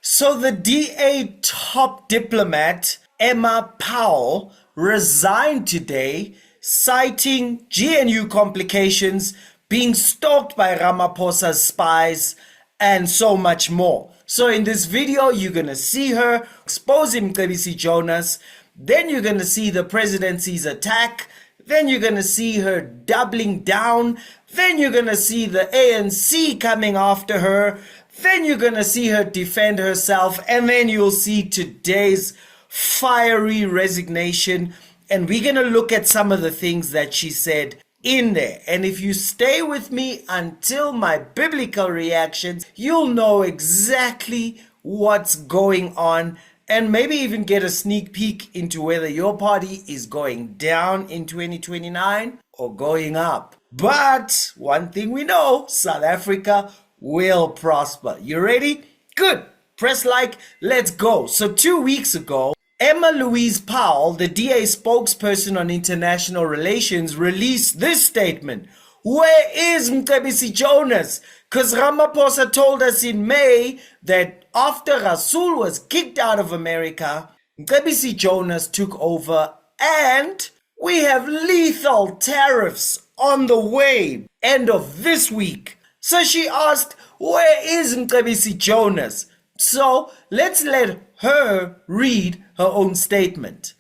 So the DA top diplomat, Emma Powell, resigned today, citing GNU complications, being stalked by Ramaphosa's spies, and so much more. So in this video, you're going to see her exposing Mcebisi Jonas, then you're going to see the presidency's attack, then you're going to see her doubling down, then you're going to see the ANC coming after her, then you're going to see her defend herself, and then you'll see today's fiery resignation. And we're going to look at some of the things that she said in there. And if you stay with me until my biblical reactions, you'll know exactly what's going on and maybe even get a sneak peek into whether your party is going down in 2029 or going up. But one thing we know, South Africa will prosper. You ready? Good. Press like. Let's go. So 2 weeks ago, Emma Louise Powell, the DA spokesperson on international relations, released this statement. Where is Mcebisi Jonas? Because Ramaphosa told us in May that after Rasul was kicked out of America, Mcebisi Jonas took over and we have lethal tariffs on the way end of this week. So she asked, where is Mcebisi Jonas? So let's let her read her own statement.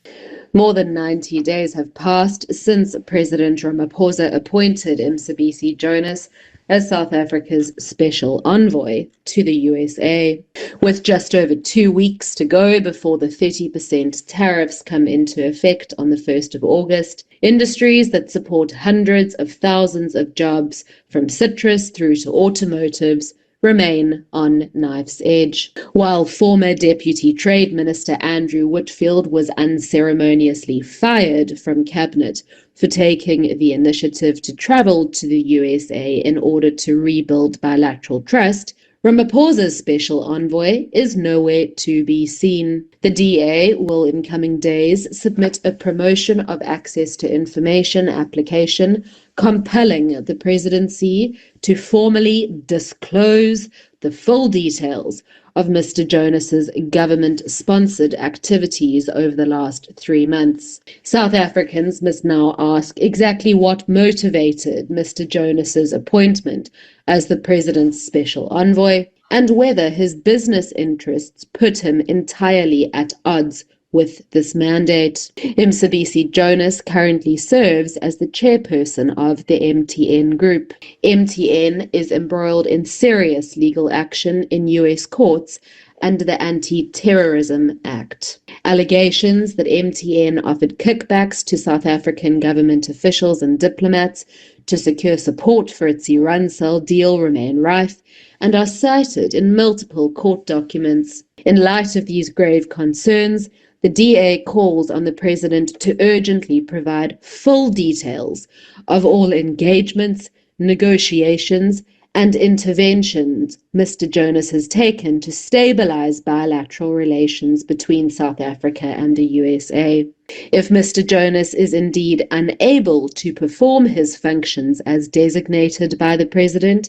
More than 90 days have passed since President Ramaphosa appointed Mcebisi Jonas as South Africa's special envoy to the USA. With just over 2 weeks to go before the 30% tariffs come into effect on the 1st of August, industries that support hundreds of thousands of jobs, from citrus through to automotives, remain on knife's edge. While former Deputy Trade Minister Andrew Whitfield was unceremoniously fired from cabinet for taking the initiative to travel to the USA in order to rebuild bilateral trust, Ramaphosa's special envoy is nowhere to be seen. The DA will in coming days submit a promotion of access to information application compelling the presidency to formally disclose the full details of Mr. Jonas's government-sponsored activities over the last 3 months. South Africans must now ask exactly what motivated Mr. Jonas's appointment as the president's special envoy, and whether his business interests put him entirely at odds with this mandate. Mcebisi Jonas currently serves as the chairperson of the MTN Group. MTN is embroiled in serious legal action in US courts under the Anti-Terrorism Act. Allegations that MTN offered kickbacks to South African government officials and diplomats to secure support for its Iran cell deal remain rife and are cited in multiple court documents. In light of these grave concerns, the DA calls on the president to urgently provide full details of all engagements, negotiations, and interventions Mr. Jonas has taken to stabilize bilateral relations between South Africa and the USA. If Mr. Jonas is indeed unable to perform his functions as designated by the president,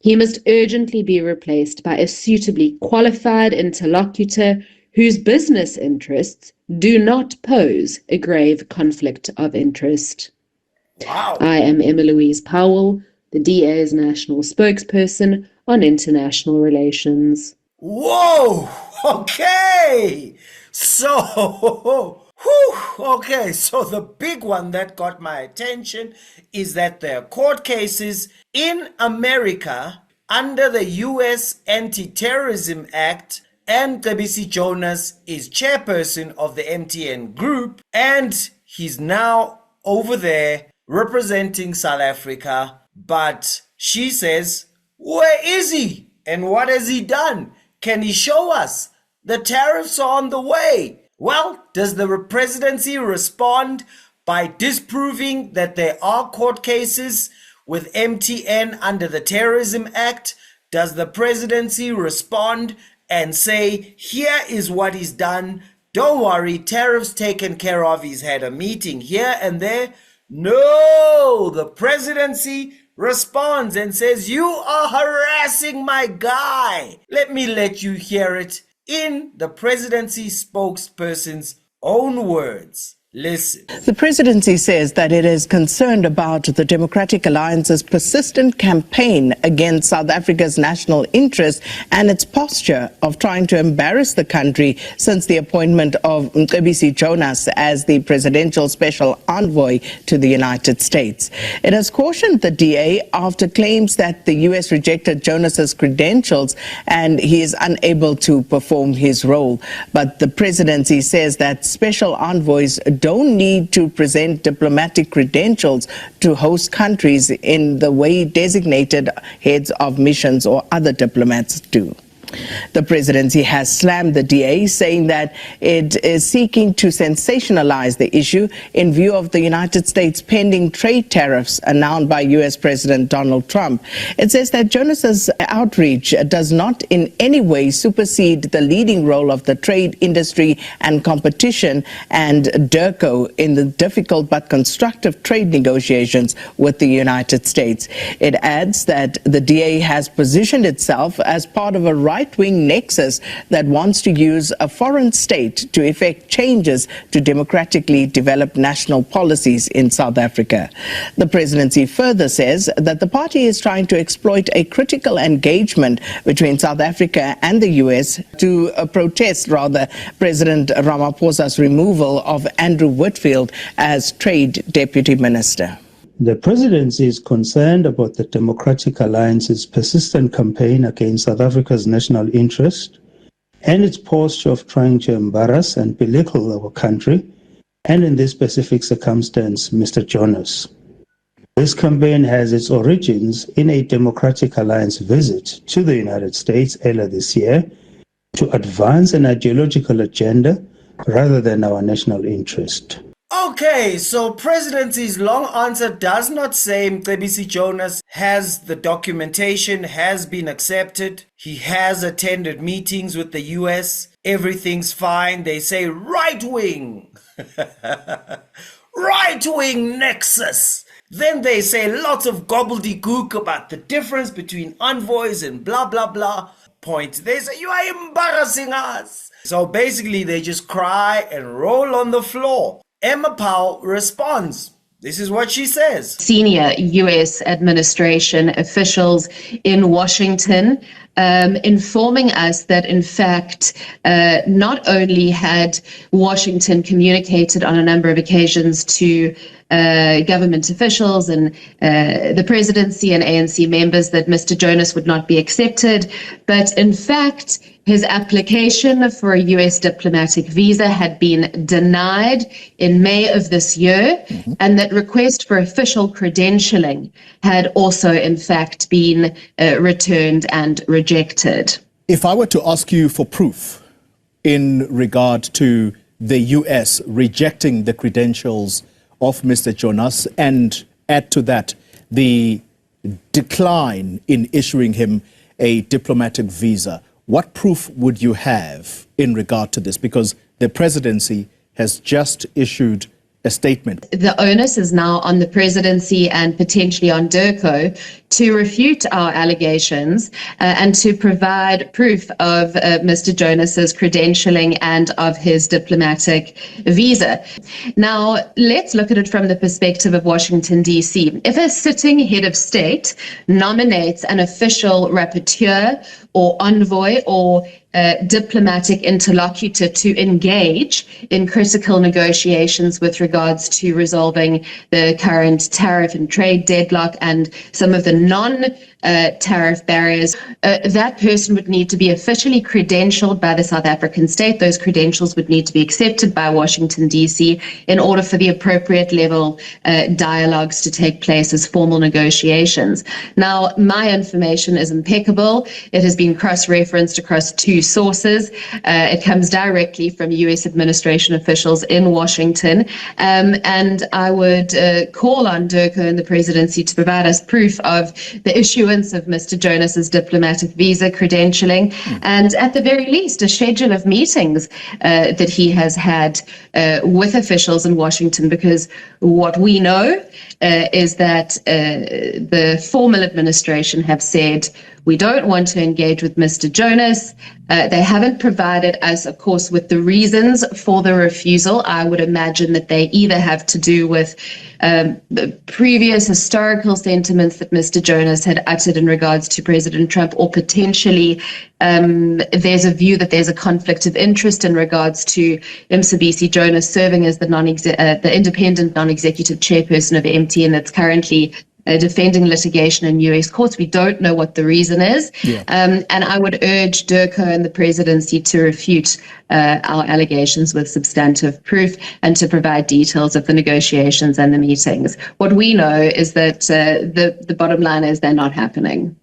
he must urgently be replaced by a suitably qualified interlocutor whose business interests do not pose a grave conflict of interest. Wow. I am Emma Louise Powell, the DA's national spokesperson on international relations. Whoa! Okay! So, okay, so the big one that got my attention is that there are court cases in America under the US Anti-Terrorism Act, and Mcebisi Jonas is chairperson of the MTN Group, and he's now over there representing South Africa. But she says, where is he? And what has he done? Can he show us? The tariffs are on the way. Well, does the presidency respond by disproving that there are court cases with MTN under the Terrorism Act? Does the presidency respond and say, here is what he's done? Don't worry, tariffs taken care of. He's had a meeting here and there. No, the presidency responds and says, "You are harassing my guy." Let me let you hear it in the presidency spokesperson's own words. Listen. The presidency says that it is concerned about the Democratic Alliance's persistent campaign against South Africa's national interest and its posture of trying to embarrass the country since the appointment of Mcebisi Jonas as the presidential special envoy to the United States. It has cautioned the DA after claims that the U.S. rejected Jonas's credentials and he is unable to perform his role. But the presidency says that special envoys don't need to present diplomatic credentials to host countries in the way designated heads of missions or other diplomats do. The presidency has slammed the DA, saying that it is seeking to sensationalize the issue in view of the United States pending trade tariffs announced by U.S. President Donald Trump. It says that Jonas's outreach does not in any way supersede the leading role of the trade industry and competition and DIRCO in the difficult but constructive trade negotiations with the United States. It adds that the DA has positioned itself as part of a right-wing nexus that wants to use a foreign state to effect changes to democratically develop national policies in South Africa. The presidency further says that the party is trying to exploit a critical engagement between South Africa and the U.S. to protest President Ramaphosa's removal of Andrew Whitfield as Trade Deputy Minister. The presidency is concerned about the Democratic Alliance's persistent campaign against South Africa's national interest and its posture of trying to embarrass and belittle our country, and in this specific circumstance, Mr. Jonas. This campaign has its origins in a Democratic Alliance visit to the United States earlier this year to advance an ideological agenda rather than our national interest. Okay, so presidency's long answer does not say Mcebisi Jonas has the documentation, has been accepted. He has attended meetings with the US. Everything's fine. They say right-wing. Right-wing nexus. Then they say lots of gobbledygook about the difference between envoys and blah, blah, blah. Point. They say, you are embarrassing us. So basically, they just cry and roll on the floor. Emma Powell responds. This is what she says. Senior U.S. administration officials in Washington informing us that, in fact, not only had Washington communicated on a number of occasions to government officials and the presidency and ANC members that Mr. Jonas would not be accepted, but in fact, his application for a U.S. diplomatic visa had been denied in May of this year, and that request for official credentialing had also, in fact, been returned and rejected. If I were to ask you for proof in regard to the U.S. rejecting the credentials of Mr. Jonas and add to that the decline in issuing him a diplomatic visa, what proof would you have in regard to this? Because the presidency has just issued a statement. The onus is now on the presidency and potentially on DIRCO to refute our allegations and to provide proof of Mr. Jonas's credentialing and of his diplomatic visa. Now, let's look at it from the perspective of Washington, D.C. If a sitting head of state nominates an official rapporteur or envoy or diplomatic interlocutor to engage in critical negotiations with regards to resolving the current tariff and trade deadlock and some of the non-tariff barriers, that person would need to be officially credentialed by the South African state. Those credentials would need to be accepted by Washington, D.C. in order for the appropriate level dialogues to take place as formal negotiations. Now, my information is impeccable. It has been cross-referenced across two sources. It comes directly from U.S. administration officials in Washington. And I would call on DIRCO and the presidency to provide us proof of the issuance of Mr. Jonas's diplomatic visa credentialing, and at the very least, a schedule of meetings that he has had with officials in Washington, because what we know is that the formal administration have said, we don't want to engage with Mr. Jonas. They haven't provided us, of course, with the reasons for the refusal. I would imagine that they either have to do with the previous historical sentiments that Mr. Jonas had uttered in regards to President Trump, or potentially there's a view that there's a conflict of interest in regards to Mcebisi Jonas serving as the independent non-executive chairperson of MTN that's currently defending litigation in U.S. courts. We don't know what the reason is. Yeah. And I would urge DIRCO and the presidency to refute our allegations with substantive proof and to provide details of the negotiations and the meetings. What we know is that the bottom line is they're not happening.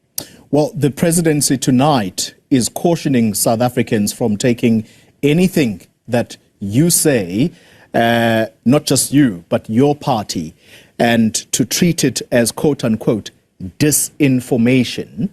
Well, the presidency tonight is cautioning South Africans from taking anything that you say, not just you, but your party, and to treat it as, quote unquote, disinformation.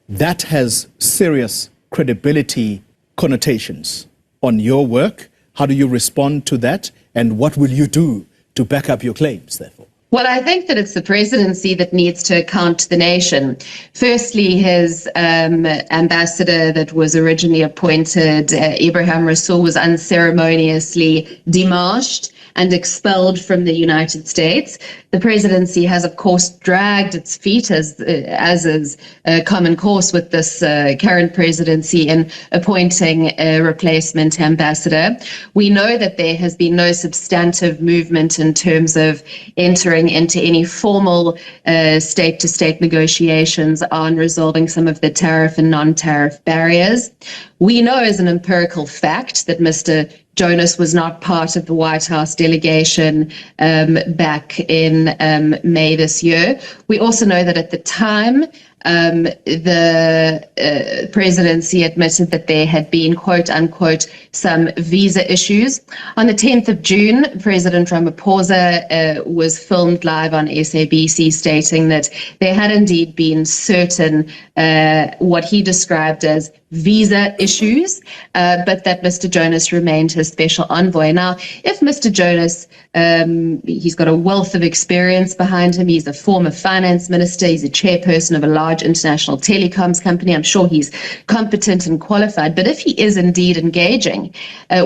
That has serious credibility connotations on your work. How do you respond to that? And what will you do to back up your claims, therefore? Well, I think that it's the presidency that needs to account to the nation. Firstly, his ambassador that was originally appointed, Ibrahim Rasool, was unceremoniously demarched and expelled from the United States. The presidency has, of course, dragged its feet, as is a common course with this current presidency, in appointing a replacement ambassador. We know that there has been no substantive movement in terms of entering into any formal state-to-state negotiations on resolving some of the tariff and non-tariff barriers. We know as an empirical fact that Mr. Jonas was not part of the White House delegation back in May this year. We also know that at the time, the presidency admitted that there had been, quote unquote, some visa issues. On the 10th of June, President Ramaphosa was filmed live on SABC stating that there had indeed been certain, what he described as visa issues, but that Mr. Jonas remained his special envoy. Now, if Mr. Jonas, he's got a wealth of experience behind him. He's a former finance minister. He's a chairperson of a large international telecoms company. I'm sure he's competent and qualified. But if he is indeed engaging,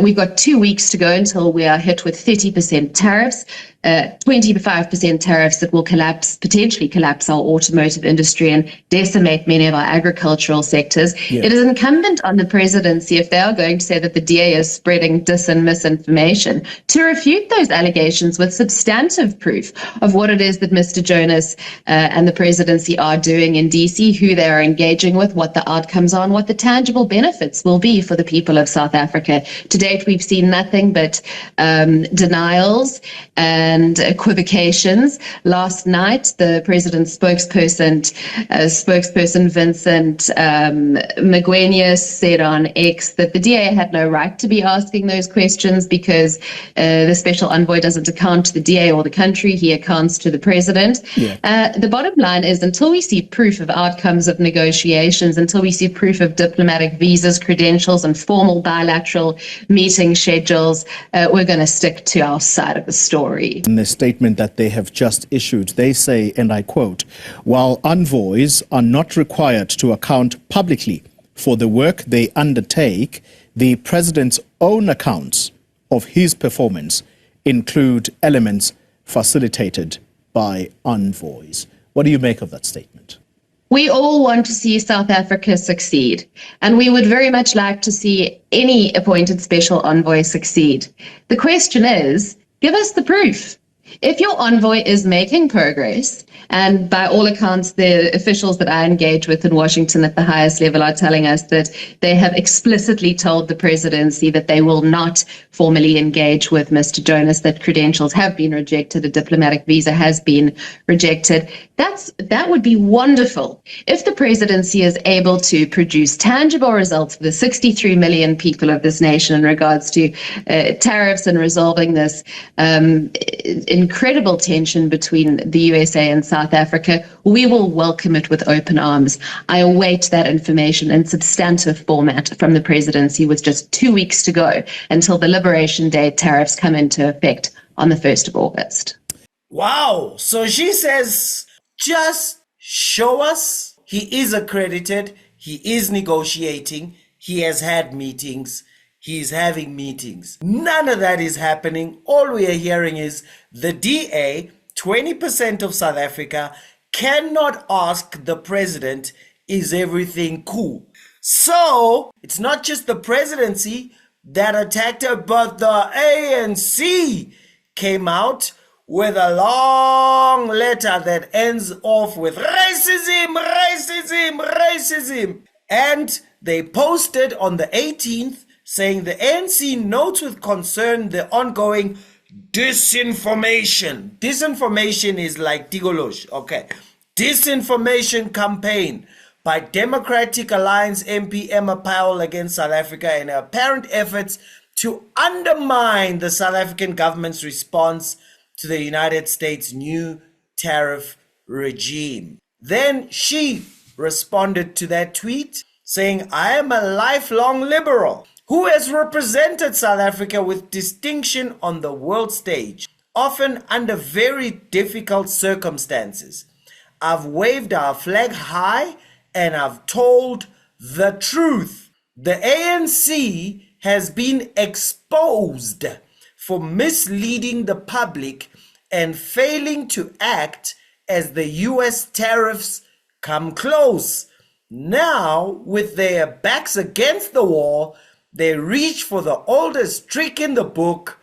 we've got 2 weeks to go until we are hit with 30% tariffs. 25% tariffs that will potentially collapse our automotive industry and decimate many of our agricultural sectors. Yeah. It is incumbent on the presidency, if they are going to say that the DA is spreading dis and misinformation, to refute those allegations with substantive proof of what it is that Mr. Jonas and the presidency are doing in DC, who they are engaging with, what the outcomes are, and what the tangible benefits will be for the people of South Africa. To date, we've seen nothing but denials and equivocations. Last night, the president's spokesperson Vincent Mcebisi said on X that the DA had no right to be asking those questions because the special envoy doesn't account to the DA or the country, he accounts to the president. Yeah. The bottom line is, until we see proof of outcomes of negotiations, until we see proof of diplomatic visas, credentials, and formal bilateral meeting schedules, we're going to stick to our side of the story. In the statement that they have just issued, they say, and I quote, "While envoys are not required to account publicly for the work they undertake, the president's own accounts of his performance include elements facilitated by envoys." What do you make of that statement? We all want to see South Africa succeed, and we would very much like to see any appointed special envoy succeed. The question is, give us the proof. If your envoy is making progress, and by all accounts, the officials that I engage with in Washington at the highest level are telling us that they have explicitly told the presidency that they will not formally engage with Mr. Jonas, that credentials have been rejected, a diplomatic visa has been rejected. That would be wonderful if the presidency is able to produce tangible results for the 63 million people of this nation in regards to tariffs and resolving this incredible tension between the USA and South Africa. We will welcome it with open arms. I await that information in substantive format from the presidency with just 2 weeks to go until the Liberation Day tariffs come into effect on the 1st of August. Wow. So she says, just show us he is accredited, he is negotiating, he has had meetings, he's having meetings. None of that is happening. All we are hearing is the DA, 20% of South Africa, cannot ask the president, is everything cool? So it's not just the presidency that attacked her, but the ANC came out with a long letter that ends off with racism, racism, racism. And they posted on the 18th saying the ANC notes with concern the ongoing disinformation. Disinformation is like Tigolosh, okay. Disinformation campaign by Democratic Alliance MP Emma Powell against South Africa and her apparent efforts to undermine the South African government's response to the United States' new tariff regime. Then she responded to that tweet saying, I am a lifelong liberal who has represented South Africa with distinction on the world stage, often under very difficult circumstances. I've waved our flag high and I've told the truth. The ANC has been exposed for misleading the public and failing to act as the US tariffs come close. Now, with their backs against the wall, they reach for the oldest trick in the book.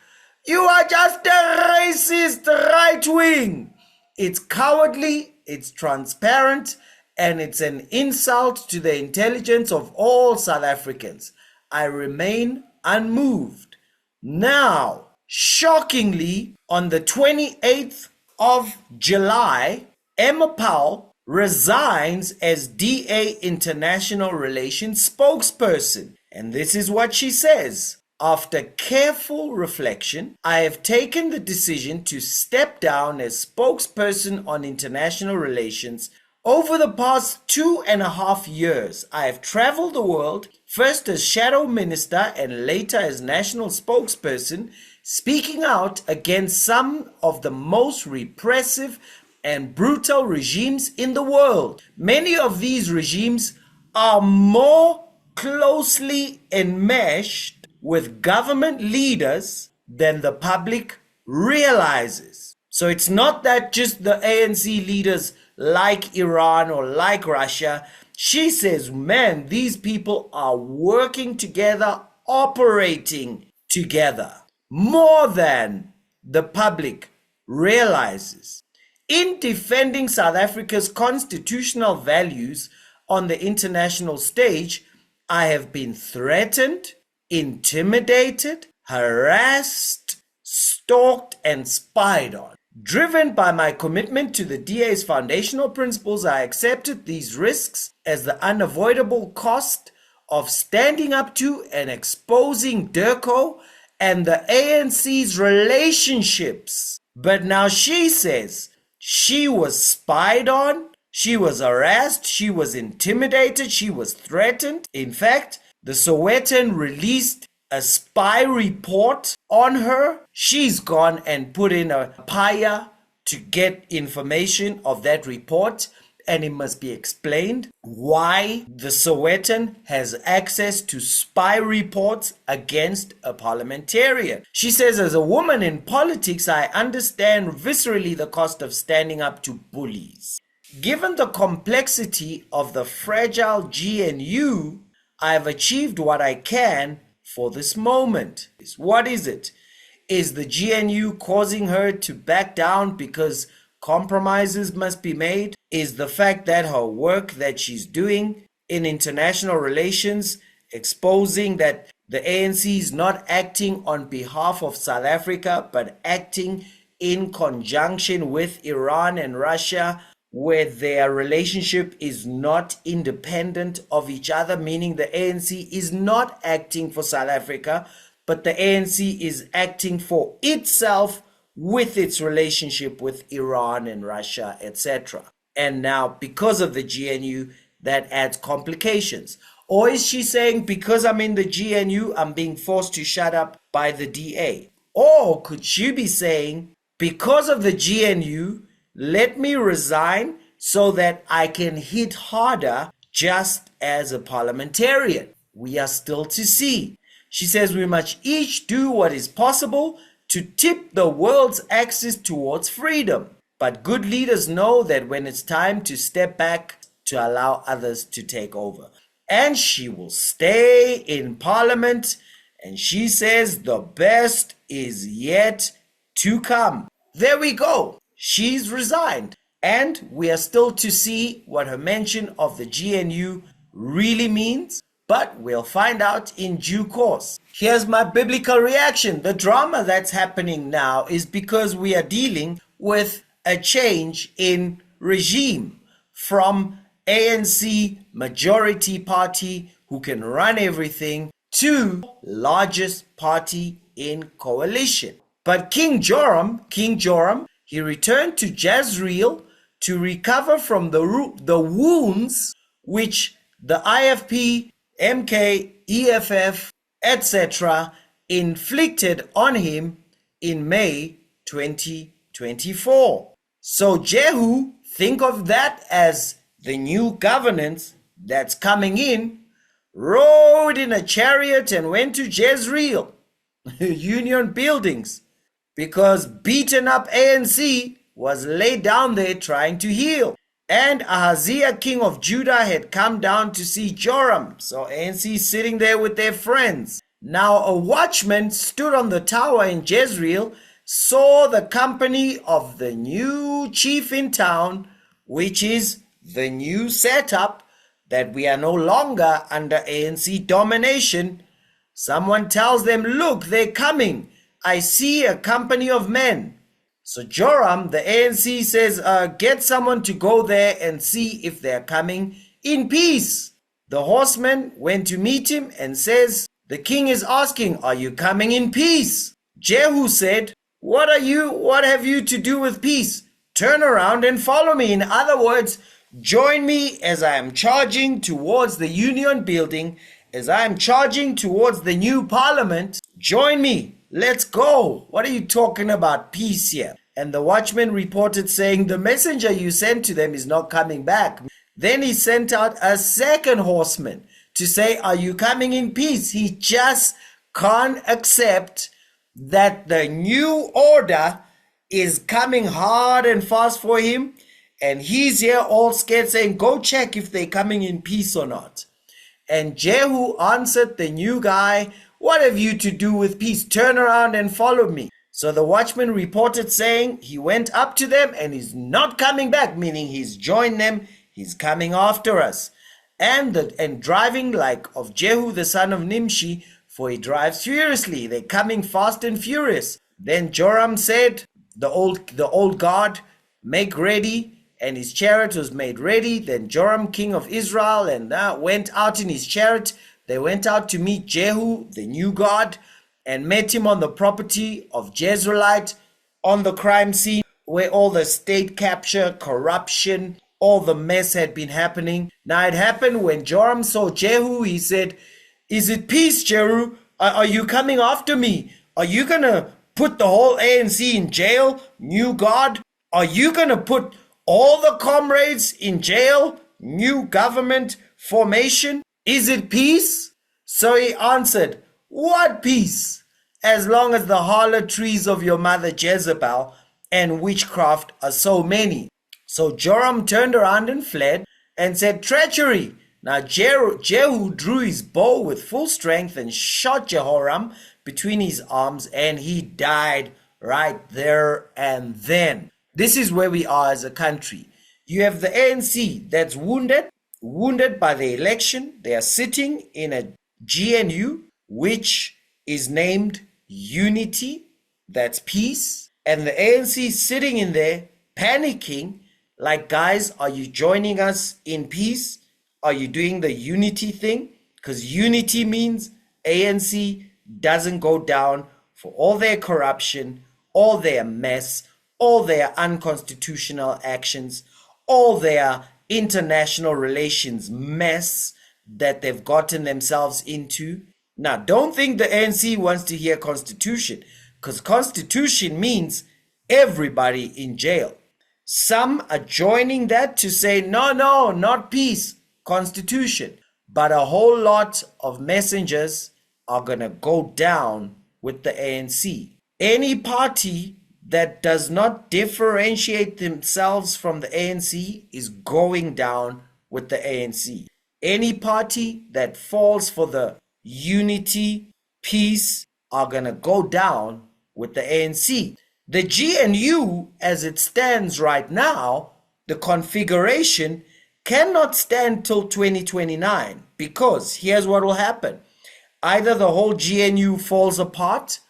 You are just a racist right wing. It's cowardly, it's transparent, and it's an insult to the intelligence of all South Africans. I remain unmoved. Now, shockingly, on the 28th of July, Emma Powell resigns as DA International Relations spokesperson. And this is what she says. After careful reflection, I have taken the decision to step down as spokesperson on international relations. Over the past 2.5 years, I have traveled the world, first as shadow minister and later as national spokesperson, speaking out against some of the most repressive and brutal regimes in the world. Many of these regimes are more closely enmeshed with government leaders than the public realizes. So it's not that just the ANC leaders like Iran or like Russia. She says, man, these people are working together, operating together more than the public realizes. In defending South Africa's constitutional values on the international stage, I have been threatened, intimidated, harassed, stalked, and spied on. Driven by my commitment to the DA's foundational principles, I accepted these risks as the unavoidable cost of standing up to and exposing DIRCO and the ANC's relationships. But now she says she was spied on, she was harassed, she was intimidated, she was threatened. In fact, the Sowetan released a spy report on her. She's gone and put in a PIA to get information of that report, and it must be explained why the Sowetan has access to spy reports against a parliamentarian. She says, as a woman in politics, I understand viscerally the cost of standing up to bullies. Given the complexity of the fragile GNU, I have achieved what I can for this moment. What is it? Is the GNU causing her to back down because compromises must be made? Is the fact that her work that she's doing in international relations exposing that the ANC is not acting on behalf of South Africa but acting in conjunction with Iran and Russia, where their relationship is not independent of each other, meaning the ANC is not acting for South Africa, but the ANC is acting for itself with its relationship with Iran and Russia, etc. And now, because of the GNU, that adds complications. Or is she saying, because I'm in the GNU, I'm being forced to shut up by the DA? Or could she be saying, because of the GNU, let me resign so that I can hit harder just as a parliamentarian? We are still to see. She says we must each do what is possible to tip the world's axis towards freedom. But good leaders know that when it's time to step back to allow others to take over. And she will stay in parliament, and she says the best is yet to come. There we go. She's resigned. And we are still to see what her mention of the GNU really means, but we'll find out in due course. Here's my biblical reaction. The drama that's happening now is because we are dealing with a change in regime from ANC majority party who can run everything to largest party in coalition. But King Joram, he returned to Jezreel to recover from the wounds which the IFP, MK, EFF, etc. inflicted on him in May 2024. So Jehu, think of that as the new governance that's coming in, rode in a chariot and went to Jezreel, Union Buildings, because beaten up ANC was laid down there trying to heal. And Ahaziah, king of Judah, had come down to see Joram. So ANC sitting there with their friends. Now a watchman stood on the tower in Jezreel, saw the company of the new chief in town, which is the new setup, that we are no longer under ANC domination. Someone tells them, look, they're coming. I see a company of men. So Joram, the ANC, says, get someone to go there and see if they're coming in peace. The horseman went to meet him and says, the king is asking, are you coming in peace? Jehu said, what have you to do with peace? Turn around and follow me. In other words, join me as I am charging towards the Union Building, as I am charging towards the new parliament. Join me. Let's go. What are you talking about peace here? And the watchman reported saying, the messenger you sent to them is not coming back. Then he sent out a second horseman to say, are you coming in peace? He just can't accept that the new order is coming hard and fast for him. And he's here all scared saying, go check if they're coming in peace or not. And Jehu answered the new guy, what have you to do with peace? Turn around and follow me. So the watchman reported saying he went up to them and he's not coming back, meaning he's joined them, he's coming after us. And driving like of Jehu the son of Nimshi, for he drives furiously. They're coming fast and furious. Then Joram said, the old guard, make ready. And his chariot was made ready. Then Joram, king of Israel, and went out in his chariot. They went out to meet Jehu, the new god, and met him on the property of Jezreelite, on the crime scene, where all the state capture, corruption, all the mess had been happening. Now it happened when Joram saw Jehu, he said, is it peace, Jehu? Are you coming after me? Are you going to put the whole ANC in jail, new god? Are you going to put all the comrades in jail, new government formation? Is it peace? So he answered, what peace? As long as the harlotries of your mother Jezebel and witchcraft are so many. So Joram turned around and fled and said, treachery. Now Jehu drew his bow with full strength and shot Jehoram between his arms, and he died right there and then. This is where we are as a country. You have the ANC that's wounded by the election. They are sitting in a GNU, which is named Unity, that's peace. And the ANC sitting in there panicking like, guys, are you joining us in peace? Are you doing the unity thing? Because unity means ANC doesn't go down for all their corruption, all their mess, all their unconstitutional actions, all their international relations mess that they've gotten themselves into. Now, don't think the ANC wants to hear constitution, because constitution means everybody in jail. Some are joining that to say, no, not peace, constitution. But a whole lot of messengers are going to go down with the ANC. Any party that does not differentiate themselves from the ANC is going down with the ANC. Any party that falls for the unity, peace, are going to go down with the ANC. The GNU, as it stands right now, the configuration cannot stand till 2029, because here's what will happen. Either the whole GNU falls apart,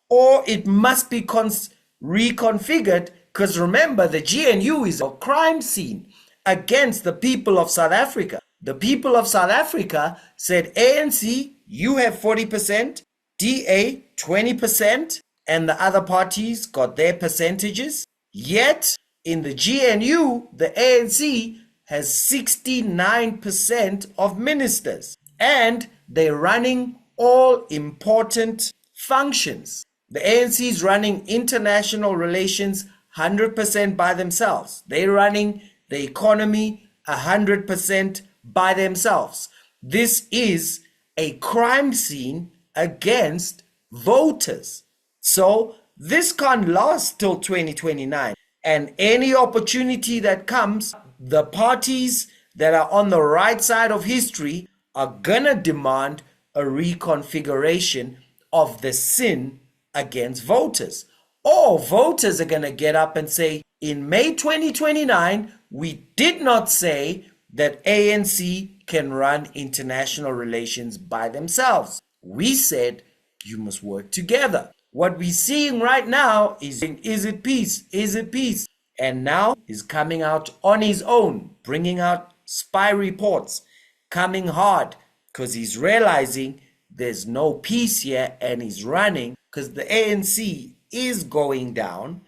or it must be reconfigured, because remember, the GNU is a crime scene against the people of South Africa. The people of South Africa said, ANC, you have 40%, DA 20%, and the other parties got their percentages. Yet, in the GNU, the ANC has 69% of ministers, and they're running all important functions. The ANC is running international relations 100% by themselves. They're running the economy 100% by themselves. This is a crime scene against voters. So this can't last till 2029. And any opportunity that comes, the parties that are on the right side of history are gonna demand a reconfiguration of the sin against voters. Or voters are gonna get up and say, in May 2029, we did not say that ANC can run international relations by themselves. We said you must work together. What we're seeing right now is it peace? Is it peace? And now he's coming out on his own, bringing out spy reports, coming hard, because he's realizing there's no peace here, and he's running because the ANC is going down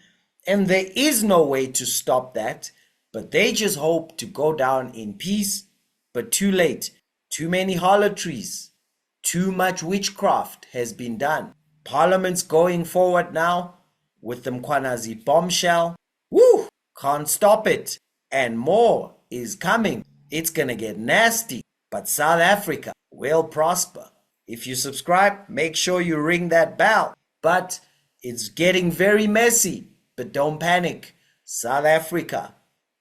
and there is no way to stop that. But they just hope to go down in peace, but too late. Too many harlotries, too much witchcraft has been done. Parliament's going forward now with the Mkwanazi bombshell. Woo! Can't stop it. And more is coming. It's gonna get nasty. But South Africa will prosper. If you subscribe, make sure you ring that bell. But it's getting very messy. But don't panic. South Africa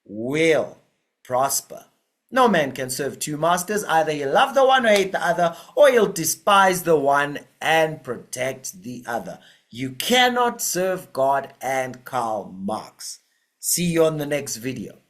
will prosper. No man can serve two masters. Either you love the one or hate the other, or you'll despise the one and protect the other. You cannot serve God and Karl Marx. See you on the next video.